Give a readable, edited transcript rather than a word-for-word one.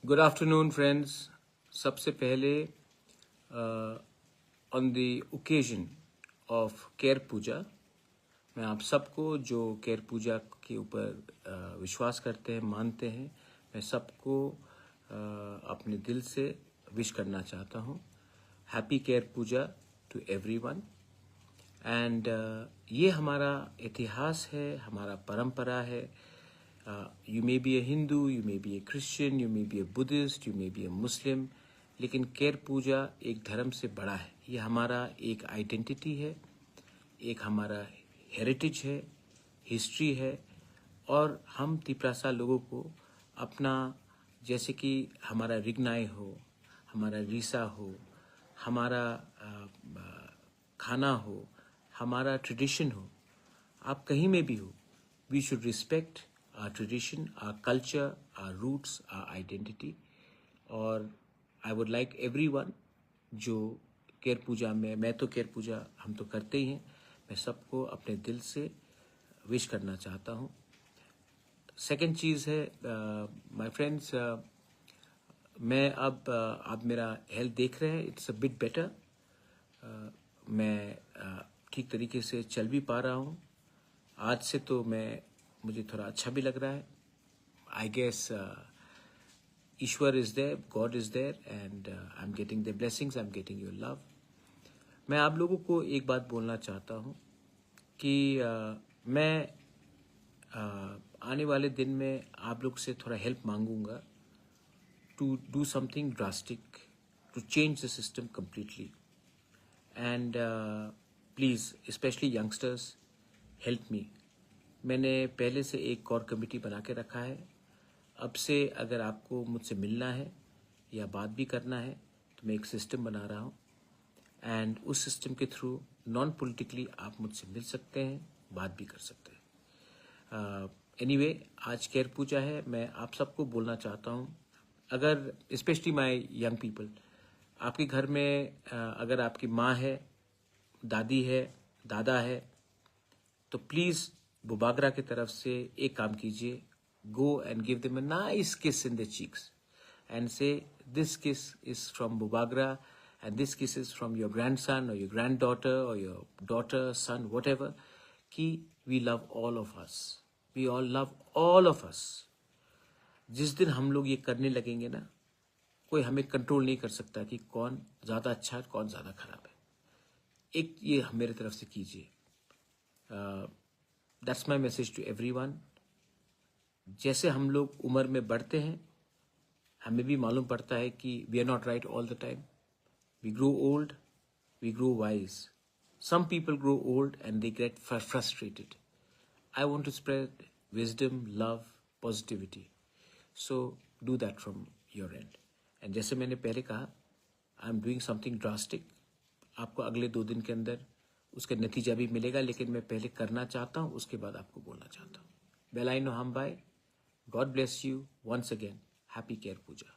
Good afternoon friends. सबसे पहले on the occasion of केयर पूजा, मैं आप सबको जो केयर पूजा के ऊपर विश्वास करते हैं, मानते हैं, मैं सबको अपने दिल से विश करना चाहता हूँ। Happy Ker Puja to everyone. And ये हमारा इतिहास है, हमारा परंपरा है। You may be a Hindu, you may be a Christian, you may be a Buddhist, you may be a Muslim, लेकिन केयर पूजा एक धर्म से बड़ा है। ये हमारा एक आइडेंटिटी है, एक हमारा हेरिटेज है, हिस्ट्री है। और हम तिपरासा लोगों को अपना, जैसे कि हमारा रिगनाई हो, हमारा रीसा हो, हमारा खाना हो, हमारा ट्रेडिशन हो, आप कहीं में भी हो, we should respect our tradition, our culture, our roots, our identity. और I would like everyone जो केयर पूजा में, मैं तो केयर पूजा हम तो करते ही हैं, मैं सबको अपने दिल से विश करना चाहता हूँ। सेकेंड चीज़ है माय फ्रेंड्स, मैं अब आप मेरा हेल्थ देख रहे हैं, इट्स अ बिट बेटर। मैं ठीक तरीके से चल भी पा रहा हूँ। आज से तो मुझे थोड़ा अच्छा भी लग रहा है। आई गेस ईश्वर is there, God is there, and I am getting the blessings, I am getting your love. मैं आप लोगों को एक बात बोलना चाहता हूँ कि मैं आने वाले दिन में आप लोग से थोड़ा हेल्प मांगूंगा to do something drastic, to change the system completely. And please, specially youngsters, help me. मैंने पहले से एक कोर कमेटी बना के रखा है। अब से अगर आपको मुझसे मिलना है या बात भी करना है तो मैं एक सिस्टम बना रहा हूँ, एंड उस सिस्टम के थ्रू नॉन पॉलिटिकली आप मुझसे मिल सकते हैं, बात भी कर सकते हैं। एनीवे, आज केयर पूजा है। मैं आप सबको बोलना चाहता हूँ, अगर स्पेशली माय यंग पीपल, आपके घर में अगर आपकी माँ है, दादी है, दादा है, तो प्लीज़ बुबागरा की तरफ से एक काम कीजिए, go and give them a nice kiss in the cheeks and say this kiss is from Bubagra and this kiss is from your grandson और योर ग्रैंड डॉटर और योर डॉटर, सन, व्हाटएवर, कि we love all of us, we all love all of us. जिस दिन हम लोग ये करने लगेंगे ना, कोई हमें कंट्रोल नहीं कर सकता कि कौन ज़्यादा अच्छा है, कौन ज़्यादा खराब है। एक ये मेरे तरफ से कीजिए। That's my message to everyone. जैसे हम लोग उम्र में बढ़ते हैं, हमें भी मालूम पड़ता है कि we are not right all the time. We grow old, we grow wise. Some people grow old and they get frustrated. I want to spread wisdom, love, positivity, so do that from your end. And जैसे मैंने पहले कहा, I am doing something drastic. आपको अगले 2 दिन के अंदर उसका नतीजा भी मिलेगा, लेकिन मैं पहले करना चाहता हूँ, उसके बाद आपको बोलना चाहता हूँ। बेल आई नो हम bye. God bless you once again. Happy Ker Puja.